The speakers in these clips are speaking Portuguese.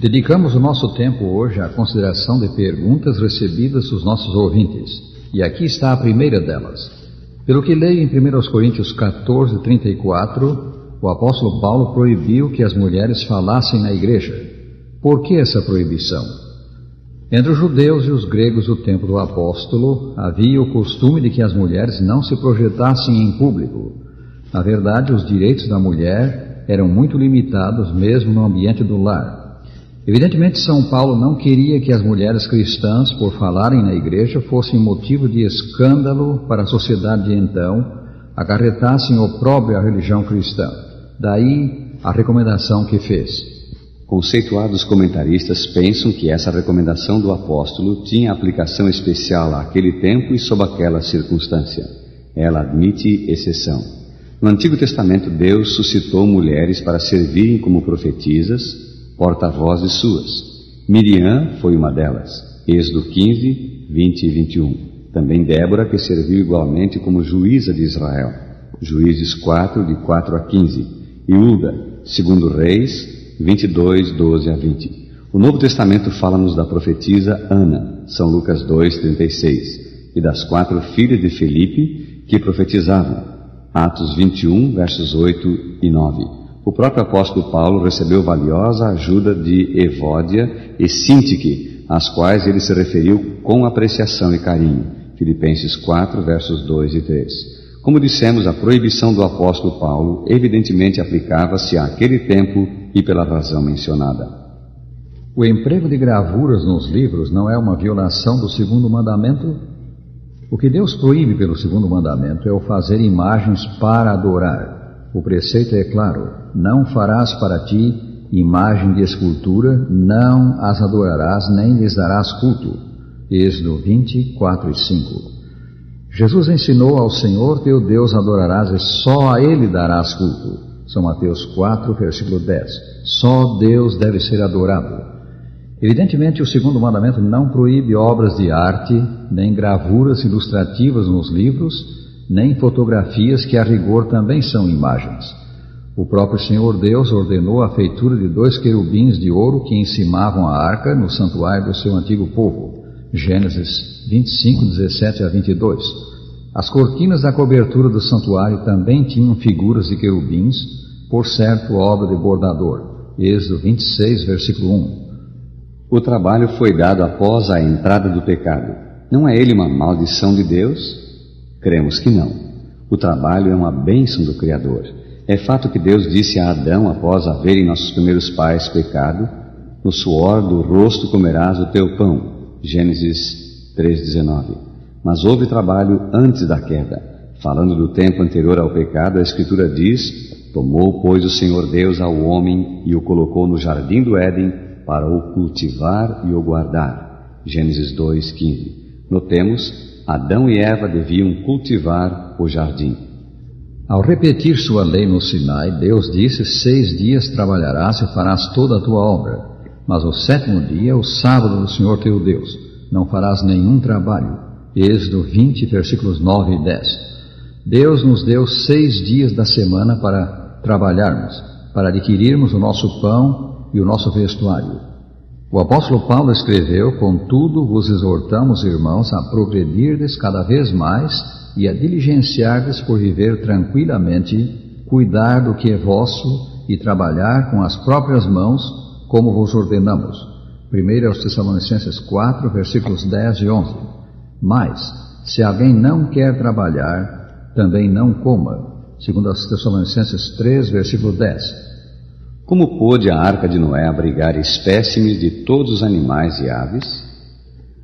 Dedicamos o nosso tempo hoje à consideração de perguntas recebidas dos nossos ouvintes. E aqui está a primeira delas. Pelo que leio em 1 Coríntios 14, 34, o apóstolo Paulo proibiu que as mulheres falassem na igreja. Por que essa proibição? Entre os judeus e os gregos do tempo do apóstolo, havia o costume de que as mulheres não se projetassem em público. Na verdade, os direitos da mulher eram muito limitados mesmo no ambiente do lar. Evidentemente, São Paulo não queria que as mulheres cristãs, por falarem na igreja, fossem motivo de escândalo para a sociedade de então, acarretassem opróbrio à religião cristã. Daí a recomendação que fez. Conceituados comentaristas pensam que essa recomendação do apóstolo tinha aplicação especial àquele tempo e sob aquela circunstância. Ela admite exceção. No Antigo Testamento, Deus suscitou mulheres para servirem como profetisas, porta-vozes suas. Miriam foi uma delas. Êxodo 15, 20 e 21. Também Débora, que serviu igualmente como juíza de Israel. Juízes 4, de 4 a 15. E Hulda, segundo Reis, 22, 12 a 20. O Novo Testamento fala-nos da profetisa Ana, São Lucas 2, 36, e das 4 filhas de Felipe que profetizavam, Atos 21, versos 8 e 9. O próprio apóstolo Paulo recebeu valiosa ajuda de Evódia e Sintique, às quais ele se referiu com apreciação e carinho. Filipenses 4, versos 2 e 3. Como dissemos, a proibição do apóstolo Paulo evidentemente aplicava-se àquele tempo e pela razão mencionada. O emprego de gravuras nos livros não é uma violação do segundo mandamento? O que Deus proíbe pelo segundo mandamento é o fazer imagens para adorar. O preceito é claro: não farás para ti imagem de escultura, não as adorarás, nem lhes darás culto. Êxodo 20, 4 e 5. Jesus ensinou: ao Senhor teu Deus adorarás e só a Ele darás culto. São Mateus 4, versículo 10. Só Deus deve ser adorado. Evidentemente, o segundo mandamento não proíbe obras de arte, nem gravuras ilustrativas nos livros, nem fotografias que a rigor também são imagens. O próprio Senhor Deus ordenou a feitura de 2 querubins de ouro que encimavam a arca no santuário do seu antigo povo. Gênesis 25, 17 a 22. As cortinas da cobertura do santuário também tinham figuras de querubins, por certo obra de bordador. Êxodo 26, versículo 1. O trabalho foi dado após a entrada do pecado. Não é ele uma maldição de Deus? Cremos que não. O trabalho é uma bênção do Criador. É fato que Deus disse a Adão, após haverem nossos primeiros pais pecado: no suor do rosto comerás o teu pão. Gênesis 3,19. Mas houve trabalho antes da queda. Falando do tempo anterior ao pecado, a Escritura diz: tomou, pois, o Senhor Deus ao homem e o colocou no jardim do Éden para o cultivar e o guardar. Gênesis 2,15. Notemos, Adão e Eva deviam cultivar o jardim. Ao repetir sua lei no Sinai, Deus disse: 6 dias trabalharás e farás toda a tua obra, mas o 7º dia é o sábado do Senhor teu Deus. Não farás nenhum trabalho. Êxodo 20, versículos 9 e 10. Deus nos deu 6 dias da semana para trabalharmos, para adquirirmos o nosso pão e o nosso vestuário. O apóstolo Paulo escreveu: contudo vos exortamos, irmãos, a progredirdes cada vez mais e a diligenciardes por viver tranquilamente, cuidar do que é vosso e trabalhar com as próprias mãos, como vos ordenamos. 1 aos Tessalonicenses 4, versículos 10 e 11. Mas, se alguém não quer trabalhar, também não coma. 2 aos Tessalonicenses 3, versículo 10. Como pôde a arca de Noé abrigar espécimes de todos os animais e aves?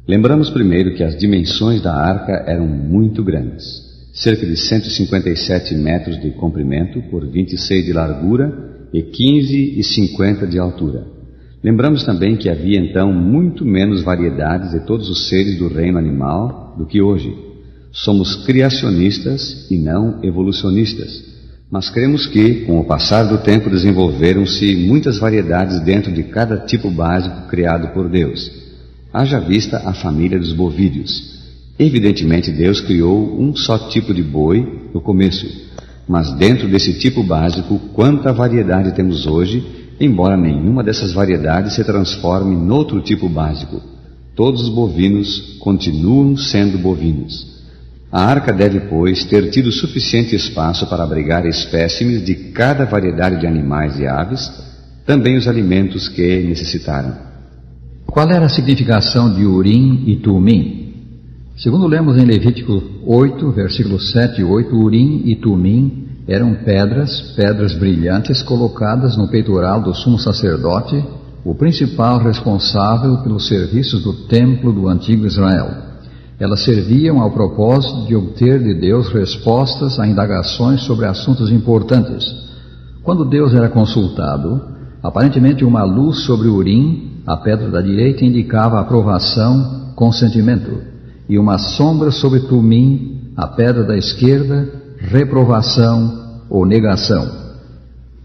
Lembramos primeiro que as dimensões da arca eram muito grandes, cerca de 157 metros de comprimento por 26 de largura e 15,50 de altura. Lembramos também que havia então muito menos variedades de todos os seres do reino animal do que hoje. Somos criacionistas e não evolucionistas. Mas cremos que, com o passar do tempo, desenvolveram-se muitas variedades dentro de cada tipo básico criado por Deus. Haja vista a família dos bovídeos. Evidentemente, Deus criou um só tipo de boi no começo, mas dentro desse tipo básico, quanta variedade temos hoje, embora nenhuma dessas variedades se transforme noutro tipo básico. Todos os bovinos continuam sendo bovinos. A arca deve, pois, ter tido suficiente espaço para abrigar espécimes de cada variedade de animais e aves, também os alimentos que necessitaram. Qual era a significação de Urim e Tumim? Segundo lemos em Levítico 8, versículos 7 e 8, Urim e Tumim eram pedras brilhantes colocadas no peitoral do sumo sacerdote, o principal responsável pelos serviços do templo do antigo Israel. Elas serviam ao propósito de obter de Deus respostas a indagações sobre assuntos importantes. Quando Deus era consultado, aparentemente uma luz sobre Urim, a pedra da direita, indicava aprovação, consentimento, e uma sombra sobre Tumim, a pedra da esquerda, reprovação ou negação.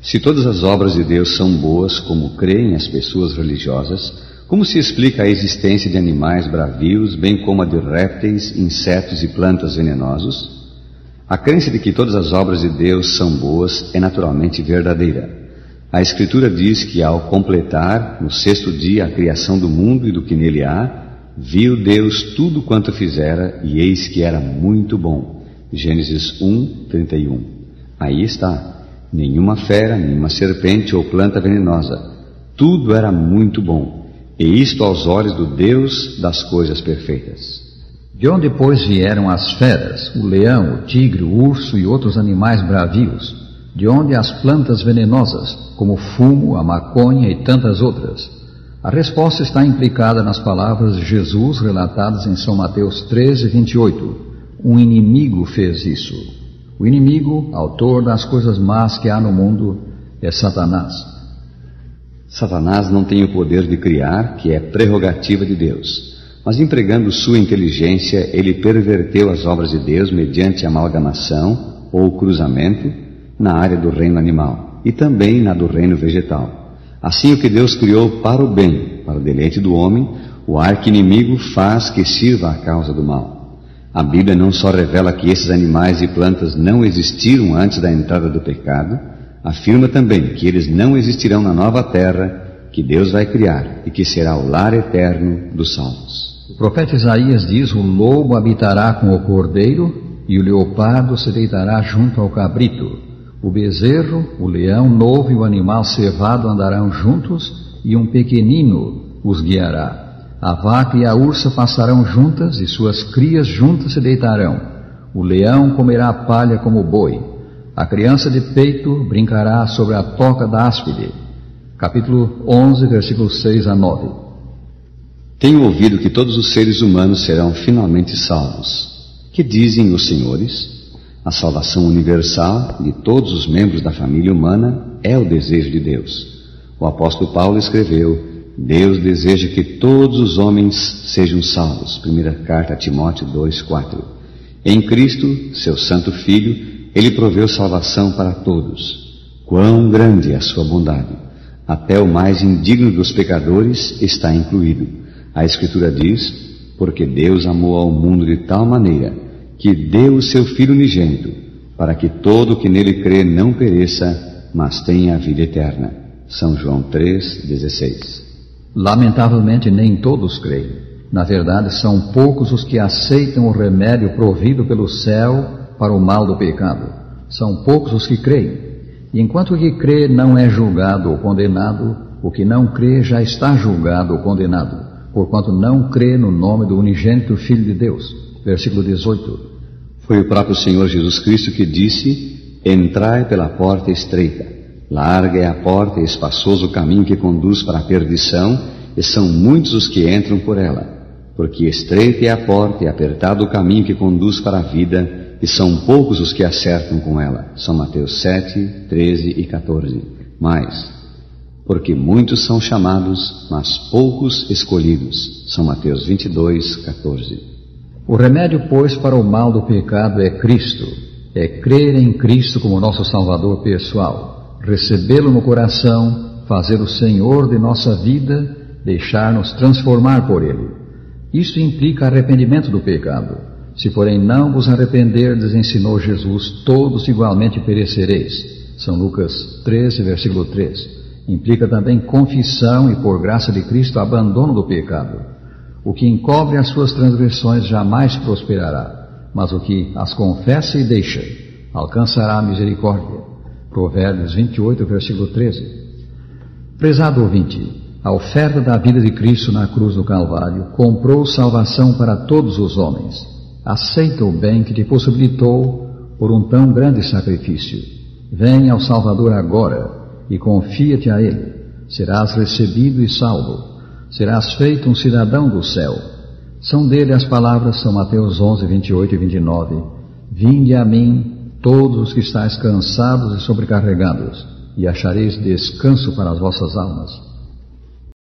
Se todas as obras de Deus são boas, como creem as pessoas religiosas, como se explica a existência de animais bravios, bem como a de répteis, insetos e plantas venenosos? A crença de que todas as obras de Deus são boas é naturalmente verdadeira. A Escritura diz que ao completar, no 6º dia, a criação do mundo e do que nele há, viu Deus tudo quanto fizera, e eis que era muito bom. Gênesis 1, 31. Aí está. Nenhuma fera, nenhuma serpente ou planta venenosa. Tudo era muito bom. E isto aos olhos do Deus das coisas perfeitas. De onde, pois, vieram as feras, o leão, o tigre, o urso e outros animais bravios? De onde as plantas venenosas, como o fumo, a maconha e tantas outras? A resposta está implicada nas palavras de Jesus relatadas em São Mateus 13, 28. Um inimigo fez isso. O inimigo, autor das coisas más que há no mundo, é Satanás. Satanás não tem o poder de criar, que é prerrogativa de Deus. Mas empregando sua inteligência, ele perverteu as obras de Deus mediante amalgamação ou cruzamento na área do reino animal e também na do reino vegetal. Assim, o que Deus criou para o bem, para o deleite do homem, o arqui-inimigo faz que sirva à causa do mal. A Bíblia não só revela que esses animais e plantas não existiram antes da entrada do pecado, afirma também que eles não existirão na nova terra que Deus vai criar e que será o lar eterno dos salvos. O profeta Isaías diz: o lobo habitará com o cordeiro e o leopardo se deitará junto ao cabrito. O bezerro, o leão novo e o animal cevado andarão juntos e um pequenino os guiará. A vaca e a ursa passarão juntas e suas crias juntas se deitarão. O leão comerá palha como o boi. A criança de peito brincará sobre a toca da áspide. Capítulo 11, versículos 6 a 9. Tenho ouvido que todos os seres humanos serão finalmente salvos. Que dizem os senhores? A salvação universal de todos os membros da família humana é o desejo de Deus. O apóstolo Paulo escreveu: Deus deseja que todos os homens sejam salvos. Primeira carta a Timóteo 2:4. Em Cristo, seu santo Filho, Ele proveu salvação para todos. Quão grande é a sua bondade! Até o mais indigno dos pecadores está incluído. A Escritura diz: porque Deus amou ao mundo de tal maneira que deu o seu Filho unigênito, para que todo o que nele crê não pereça, mas tenha a vida eterna. São João 3:16. Lamentavelmente nem todos creem. Na verdade, são poucos os que aceitam o remédio provido pelo céu para o mal do pecado. São poucos os que creem. E enquanto o que crê não é julgado ou condenado, o que não crê já está julgado ou condenado, porquanto não crê no nome do unigênito Filho de Deus. Versículo 18. Foi o próprio Senhor Jesus Cristo que disse: entrai pela porta estreita. Larga é a porta e espaçoso o caminho que conduz para a perdição, e são muitos os que entram por ela. Porque estreita é a porta e apertado o caminho que conduz para a vida, e são poucos os que acertam com ela. São Mateus 7, 13 e 14. Mas, porque muitos são chamados, mas poucos escolhidos. São Mateus 22, 14. O remédio, pois, para o mal do pecado é Cristo. É crer em Cristo como nosso Salvador pessoal, recebê-lo no coração, fazer o Senhor de nossa vida, deixar-nos transformar por Ele. Isso implica arrependimento do pecado. Se, porém, não vos arrependerdes, ensinou Jesus, todos igualmente perecereis. São Lucas 13, versículo 3. Implica também confissão e, por graça de Cristo, abandono do pecado. O que encobre as suas transgressões jamais prosperará, mas o que as confessa e deixa alcançará a misericórdia. Provérbios 28, versículo 13. Prezado ouvinte, a oferta da vida de Cristo na cruz do Calvário comprou salvação para todos os homens. Aceita o bem que te possibilitou por um tão grande sacrifício. Vem ao Salvador agora e confia-te a Ele. Serás recebido e salvo. Serás feito um cidadão do céu. São dele as palavras, São Mateus 11, 28 e 29. Vinde a mim, todos os que estáis cansados e sobrecarregados, e achareis descanso para as vossas almas.